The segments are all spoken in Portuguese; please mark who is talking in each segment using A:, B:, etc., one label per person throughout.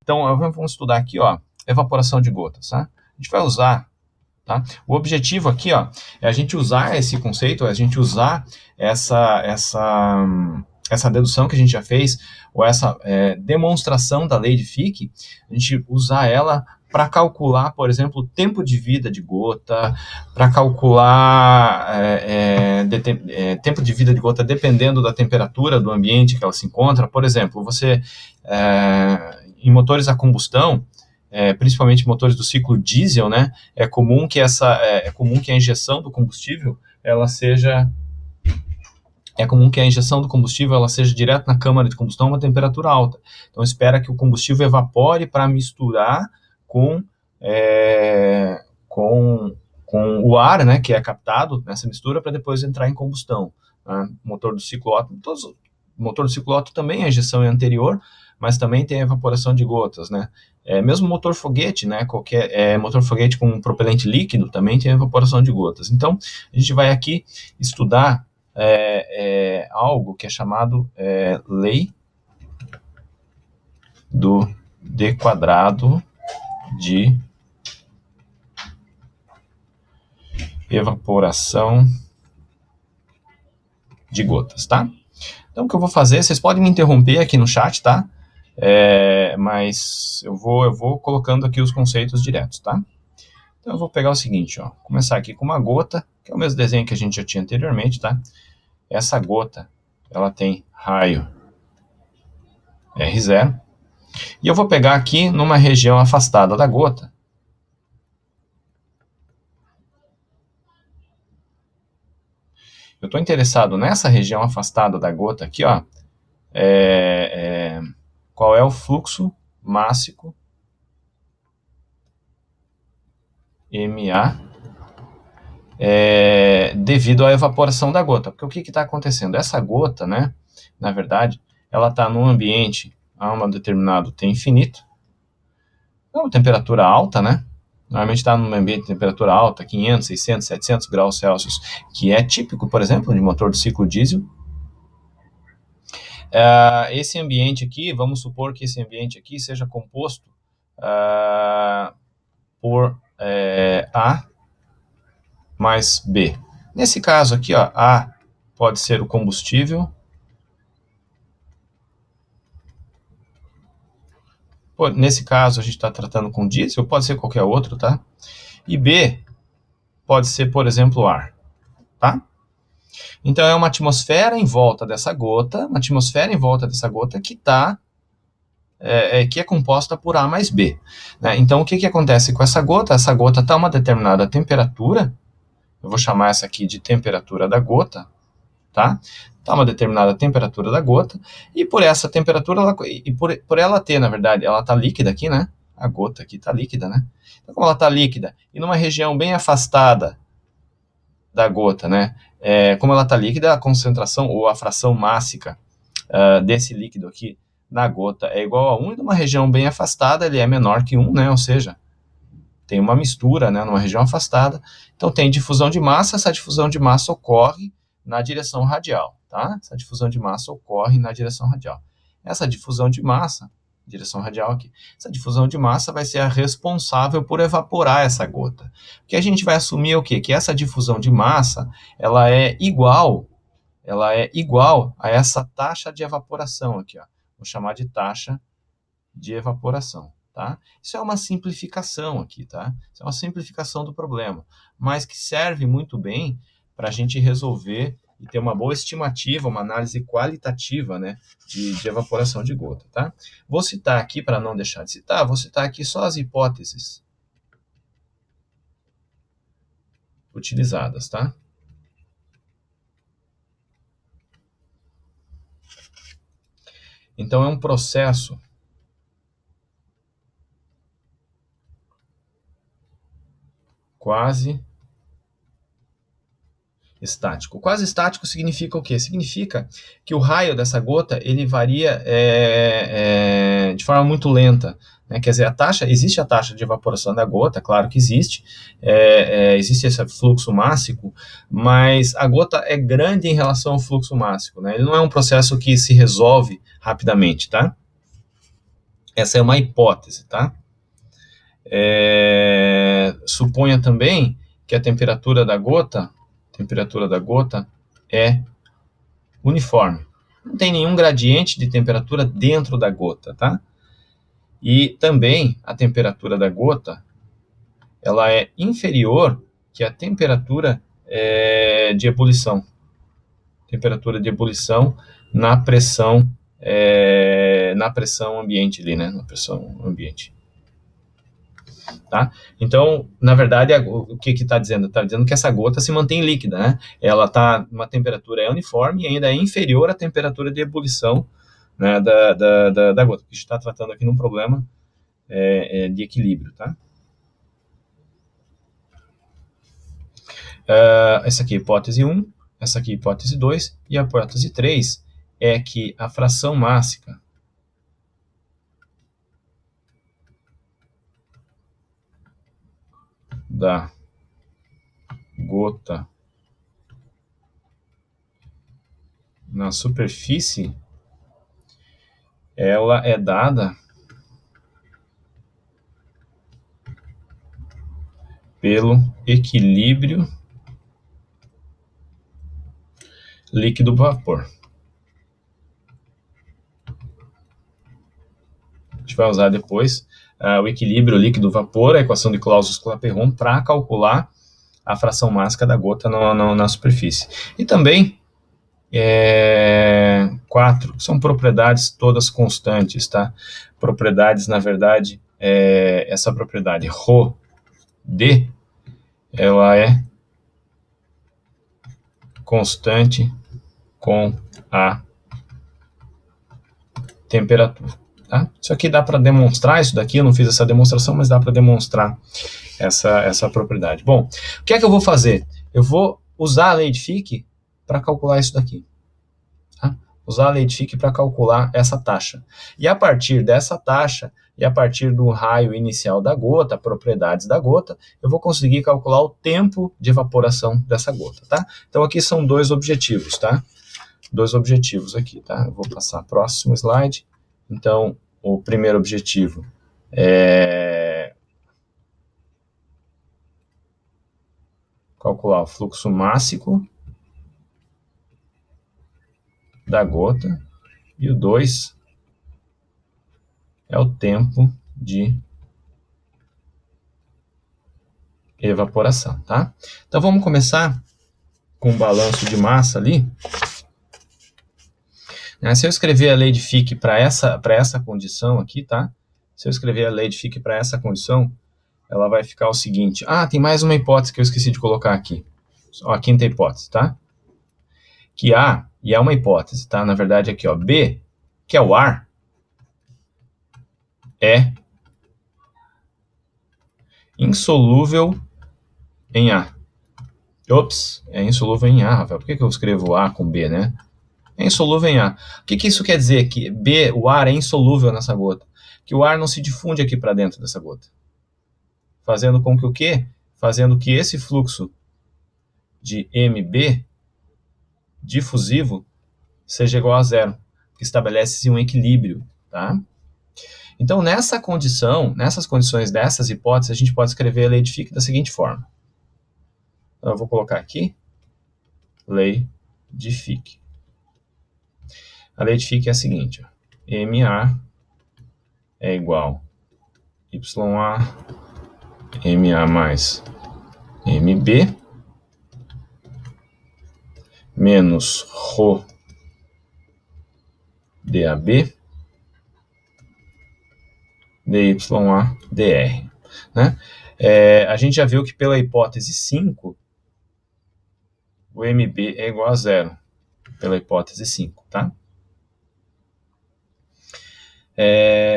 A: Então, vamos estudar aqui, ó, evaporação de gotas, tá? A gente vai usar, tá? O objetivo aqui, ó, é a gente usar esse conceito, é a gente usar essa dedução que a gente já fez, ou essa demonstração da lei de Fick, a gente usar ela para calcular, por exemplo, o tempo de vida de gota, para calcular tempo de vida de gota dependendo da temperatura do ambiente que ela se encontra. Por exemplo, você, em motores a combustão, principalmente motores do ciclo diesel, né, é comum que a injeção do combustível ela seja direto na câmara de combustão a uma temperatura alta. Então, espera que o combustível evapore para misturar com o ar, né, que é captado nessa mistura para depois entrar em combustão. Né? Motor do ciclo Otto, motor do ciclo Otto também a injeção é anterior, mas também tem a evaporação de gotas, né? Mesmo motor foguete, né? Motor foguete com propelente líquido também tem a evaporação de gotas. Então, a gente vai aqui estudar algo que é chamado lei do D quadrado de evaporação de gotas, tá? Então, o que eu vou fazer, vocês podem me interromper aqui no chat, tá? Mas eu vou colocando aqui os conceitos diretos, tá? Então, eu vou pegar o seguinte, ó, começar aqui com uma gota, que é o mesmo desenho que a gente já tinha anteriormente, tá? Essa gota, ela tem raio R0, e eu vou pegar aqui numa região afastada da gota, eu estou interessado nessa região afastada da gota aqui, ó, qual é o fluxo mássico MA devido à evaporação da gota. Porque o que está acontecendo? Essa gota, né, na verdade, ela está num ambiente a um determinado T infinito, é uma temperatura alta, né? Normalmente está num ambiente de temperatura alta, 500, 600, 700 graus Celsius, que é típico, por exemplo, de motor do ciclo diesel. Esse ambiente aqui, vamos supor que esse ambiente aqui seja composto por A mais B. Nesse caso aqui, ó, A pode ser o combustível, nesse caso a gente está tratando com diesel, pode ser qualquer outro, tá? E B pode ser, por exemplo, ar, tá? Então é uma atmosfera em volta dessa gota, que é composta por A mais B. Né? Então o que acontece com essa gota? Essa gota está a uma determinada temperatura, eu vou chamar essa aqui de temperatura da gota, tá? Está uma determinada temperatura da gota, e por essa temperatura, por ela ter, na verdade, ela está líquida aqui, né? A gota aqui está líquida, né? Então, como ela está líquida, e numa região bem afastada da gota, né? Como ela está líquida, a concentração ou a fração mássica desse líquido aqui na gota é igual a 1, e numa região bem afastada ele é menor que 1, né? Ou seja, tem uma mistura, né, numa região afastada. Então tem difusão de massa, essa difusão de massa ocorre na direção radial, tá? Essa difusão de massa ocorre na direção radial. Essa difusão de massa, direção radial aqui, essa difusão de massa vai ser a responsável por evaporar essa gota. Porque a gente vai assumir o quê? Que essa difusão de massa, ela é igual a essa taxa de evaporação aqui, ó. Vou chamar de taxa de evaporação. Tá? Isso é uma simplificação aqui, tá? Isso é uma simplificação do problema, mas que serve muito bem para a gente resolver e ter uma boa estimativa, uma análise qualitativa, né, de evaporação de gota, tá? Vou citar aqui, para não deixar de citar, vou citar aqui só as hipóteses utilizadas, tá? Então, é um processo quase estático. Quase estático significa o quê? Significa que o raio dessa gota ele varia de forma muito lenta. Né? Quer dizer, existe a taxa de evaporação da gota, claro que existe, existe esse fluxo mássico, mas a gota é grande em relação ao fluxo mássico. Né? Ele não é um processo que se resolve rapidamente, tá? Essa é uma hipótese, tá? Suponha também que a temperatura da gota é uniforme. Não tem nenhum gradiente de temperatura dentro da gota, tá? E também a temperatura da gota, ela é inferior que a temperatura de ebulição. Temperatura de ebulição na pressão ambiente ali, né? Na pressão ambiente. Tá? Então, na verdade, o que está dizendo? Está dizendo que essa gota se mantém líquida, né? Ela está numa temperatura uniforme e ainda é inferior à temperatura de ebulição, né, da gota. A gente está tratando aqui num problema de equilíbrio, tá? Essa aqui é a hipótese 1, essa aqui é a hipótese 2, e a hipótese 3 é que a fração mássica da gota na superfície, ela é dada pelo equilíbrio líquido-vapor. A gente vai usar depois o equilíbrio líquido-vapor, a equação de Clausius-Clapeyron, para calcular a fração mássica da gota na superfície. E também 4, são propriedades todas constantes, tá? Propriedades, na verdade, essa propriedade ρd, ela é constante com a temperatura. Tá? Isso aqui dá para demonstrar, isso daqui eu não fiz essa demonstração, mas dá para demonstrar essa propriedade. Bom, o que é que eu vou fazer? Eu vou usar a lei de Fick para calcular isso daqui. Tá? Usar a lei de Fick para calcular essa taxa. E a partir dessa taxa, e a partir do raio inicial da gota, propriedades da gota, eu vou conseguir calcular o tempo de evaporação dessa gota. Tá? Então aqui são dois objetivos, tá? Dois objetivos aqui, tá? Eu vou passar próximo slide. Então, o primeiro objetivo é calcular o fluxo mássico da gota. E o 2 é o tempo de evaporação, tá? Então, vamos começar com o balanço de massa ali. Se eu escrever a lei de Fick para essa condição aqui, tá? Se eu escrever a lei de Fick para essa condição, ela vai ficar o seguinte. Tem mais uma hipótese que eu esqueci de colocar aqui. A quinta hipótese, tá? Que A, e é uma hipótese, tá? Na verdade aqui, ó, B, que é o ar, é insolúvel em A. Ops, é insolúvel em A, Rafael. Por que eu escrevo A com B, né? É insolúvel em A. O que isso quer dizer? Que B, o ar é insolúvel nessa gota. Que o ar não se difunde aqui para dentro dessa gota. Fazendo com que o quê? Fazendo que esse fluxo de MB difusivo seja igual a zero, que estabelece-se um equilíbrio, tá? Então, nessas condições dessas hipóteses, a gente pode escrever a lei de Fick da seguinte forma. Então, eu vou colocar aqui, lei de Fick. A lei de Fick é a seguinte, ó, MA é igual YA, MA mais MB, menos ρ DAB, DYA, DR. Né? A gente já viu que pela hipótese 5, o MB é igual a zero, pela hipótese 5, tá?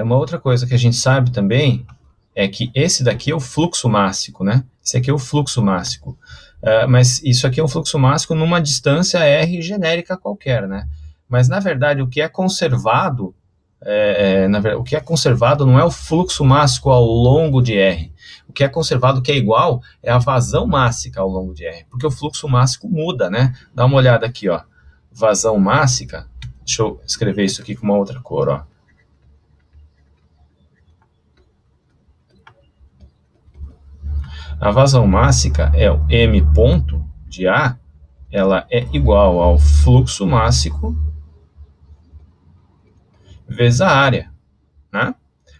A: Uma outra coisa que a gente sabe também é que esse daqui é o fluxo mássico, né? Esse aqui é o fluxo mássico. Mas isso aqui é um fluxo mássico numa distância R genérica qualquer, né? Mas, na verdade, o que é conservado, o que é conservado não é o fluxo mássico ao longo de R. O que é conservado, que é igual, é a vazão mássica ao longo de R. Porque o fluxo mássico muda, né? Dá uma olhada aqui, ó. Vazão mássica. Deixa eu escrever isso aqui com uma outra cor, ó. A vazão mássica é o M ponto de A, ela é igual ao fluxo mássico vezes a área, né?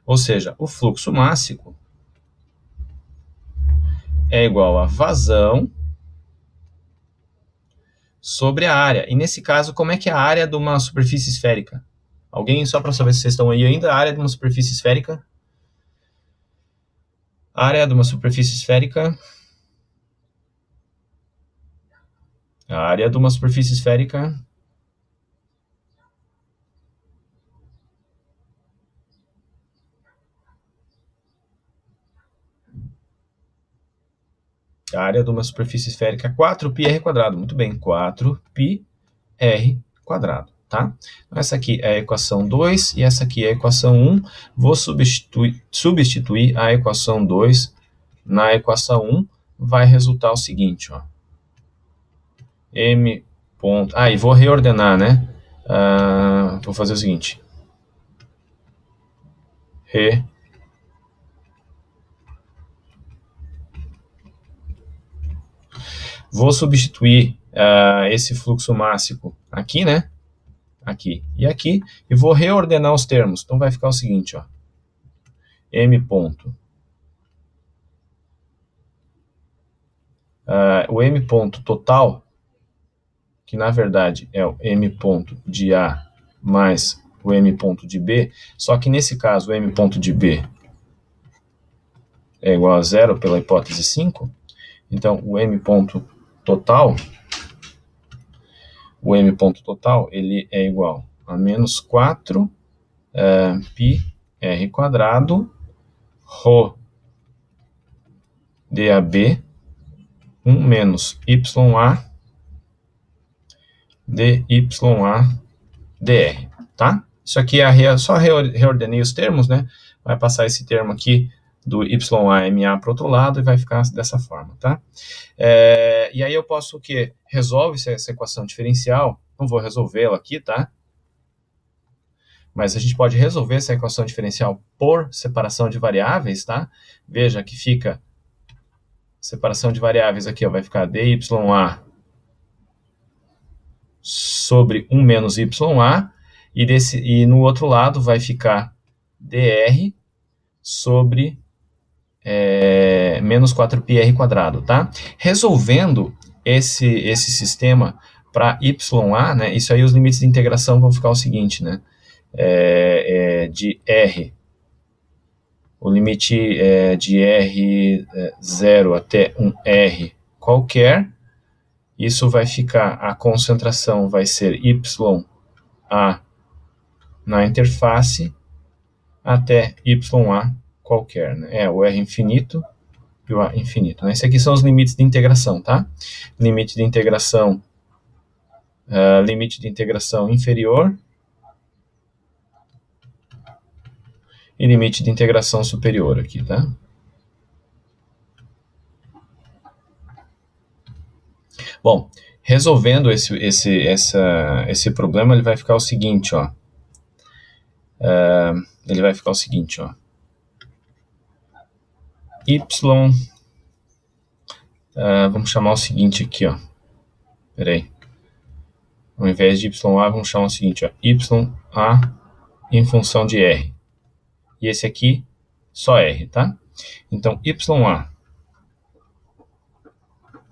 A: Ou seja, o fluxo mássico é igual a vazão sobre a área. E nesse caso, como é que é a área de uma superfície esférica? Alguém, só para saber se vocês estão aí ainda, a área de uma superfície esférica? A área de uma superfície esférica... A área de uma superfície esférica... A área de uma superfície esférica é 4πr². Muito bem, 4πr², tá? Então, essa aqui é a equação 2 e essa aqui é a equação 1. Vou substituir a equação 2 na equação 1. Vai resultar o seguinte, ó. M ponto... Ah, e vou reordenar, né? Vou fazer o seguinte. Vou substituir esse fluxo mássico aqui, né? Aqui e aqui, e vou reordenar os termos. Então vai ficar o seguinte, ó. M ponto. O M ponto total, que na verdade é o M ponto de A mais o M ponto de B, só que nesse caso o M ponto de B é igual a zero pela hipótese 5, então o M ponto total, ele é igual a menos 4 πr² ρ DAB 1 menos YA DYA DR, tá? Isso aqui é só reordenei os termos, né? Vai passar esse termo aqui do YAMA para o outro lado e vai ficar dessa forma, tá? E aí eu posso o quê? Resolve essa equação diferencial, não vou resolvê-la aqui, tá? Mas a gente pode resolver essa equação diferencial por separação de variáveis, tá? Veja que fica separação de variáveis aqui, ó, vai ficar DYA sobre 1 menos YA, e no outro lado vai ficar DR sobre menos 4πr², tá? Resolvendo esse sistema para YA, né, isso aí os limites de integração vão ficar o seguinte, né? De R, o limite de R0 até um R qualquer, isso vai ficar, a concentração vai ser YA na interface até YA qualquer, né? O R infinito e o A infinito, né? Esses aqui são os limites de integração, tá? Limite de integração inferior e limite de integração superior aqui, tá? Bom, resolvendo esse problema, ele vai ficar o seguinte, ó. Y, vamos chamar o seguinte aqui, ó. Peraí. Ao invés de YA, vamos chamar o seguinte, ó. YA em função de R. E esse aqui, só R, tá? Então, YA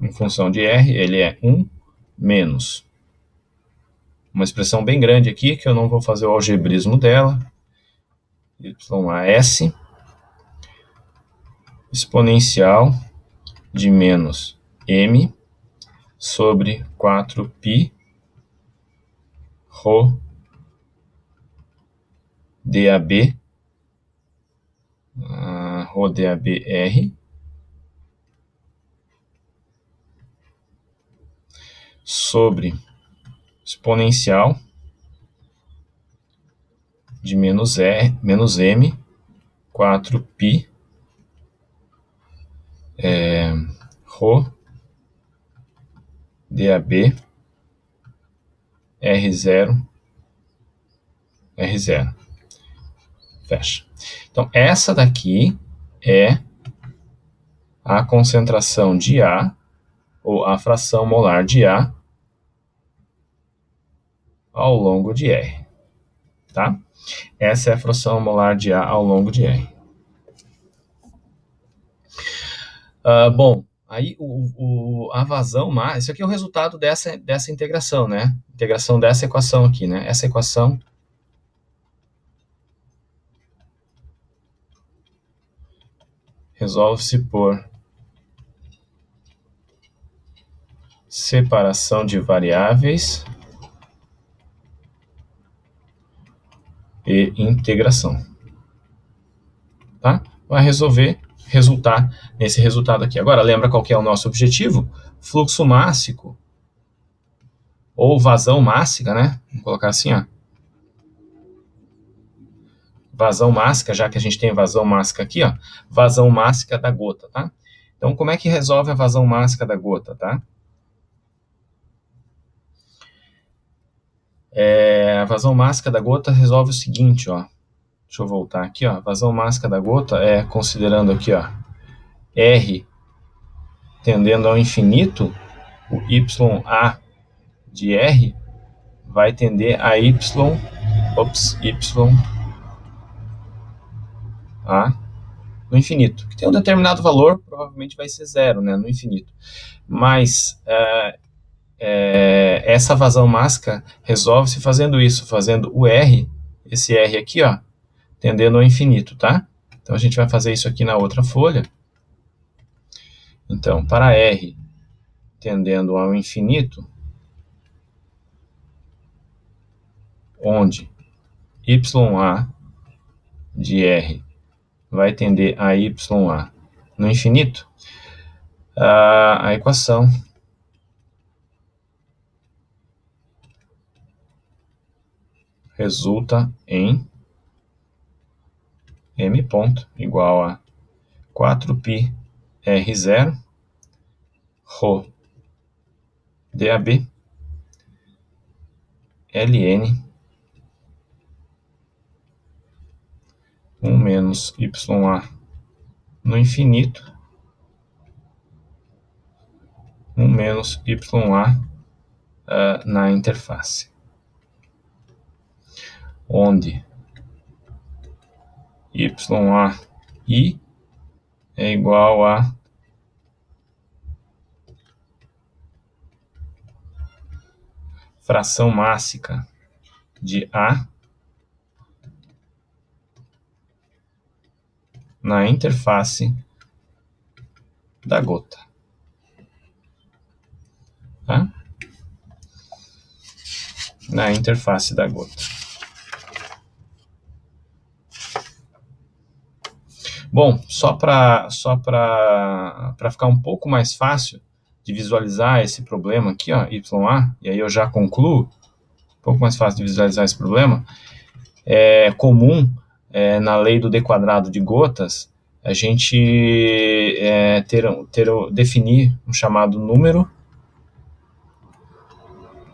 A: em função de R, ele é 1 menos uma expressão bem grande aqui, que eu não vou fazer o algebrismo dela, YAS, exponencial de menos M sobre 4π ρ DAB, ρ DAB-R, sobre exponencial de menos M, 4π ρ DAB R0, R0. Fecha. Então, essa daqui é a concentração de A, ou a fração molar de A, ao longo de R, tá? Essa é a fração molar de A ao longo de R. Bom, aí a vazão máxima, isso aqui é o resultado dessa integração, né? Integração dessa equação aqui, né? Essa equação resolve-se por separação de variáveis e integração, tá? Vai resultar nesse resultado aqui. Agora, lembra qual que é o nosso objetivo? Fluxo mássico, ou vazão mássica, né? Vamos colocar assim, ó. Vazão mássica, já que a gente tem vazão mássica aqui, ó. Vazão mássica da gota, tá? Então, como é que resolve a vazão mássica da gota, tá? A vazão mássica da gota resolve o seguinte, ó. Deixa eu voltar aqui, ó. A vazão mássica da gota é considerando aqui, ó, R tendendo ao infinito, o YA de R vai tender a YA no infinito, que tem um determinado valor, provavelmente vai ser zero, né, no infinito. Mas essa vazão mássica resolve-se fazendo isso, fazendo o R, esse R aqui, ó, tendendo ao infinito, tá? Então a gente vai fazer isso aqui na outra folha. Então, para R tendendo ao infinito, onde YA de R vai tender a YA no infinito, a equação resulta em M ponto igual a 4π R0 ρ DAB ln 1 menos YA no infinito 1 menos YA na interface, onde YAI é igual a fração mássica de A na interface da gota. Tá? Na interface da gota. Bom, só para ficar um pouco mais fácil de visualizar esse problema aqui, ó, YA, e aí eu já concluo, um pouco mais fácil de visualizar esse problema, é comum na lei do D quadrado de gotas, a gente definir um chamado número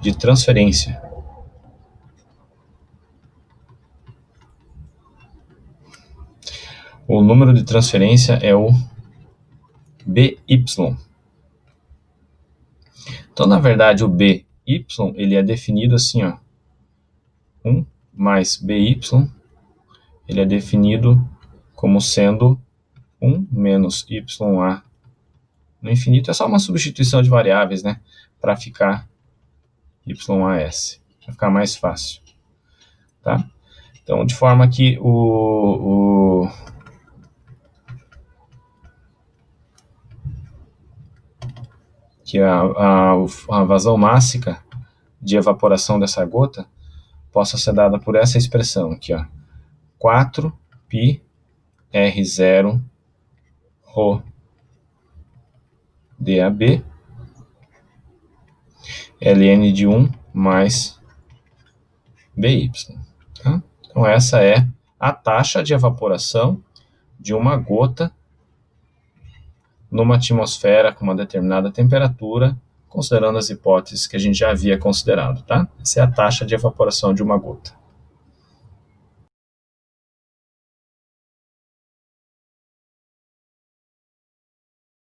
A: de transferência. O número de transferência é o BY. Então, na verdade, o BY ele é definido assim, ó, 1 mais BY, ele é definido como sendo 1 menos YA no infinito. É só uma substituição de variáveis, né, para ficar YAS, para ficar mais fácil, tá? Então, de forma que a vazão mássica de evaporação dessa gota possa ser dada por essa expressão aqui, ó, 4π R0 ρ DAB ln de 1 mais BY. Tá? Então essa é a taxa de evaporação de uma gota numa atmosfera com uma determinada temperatura, considerando as hipóteses que a gente já havia considerado, tá? Essa é a taxa de evaporação de uma gota.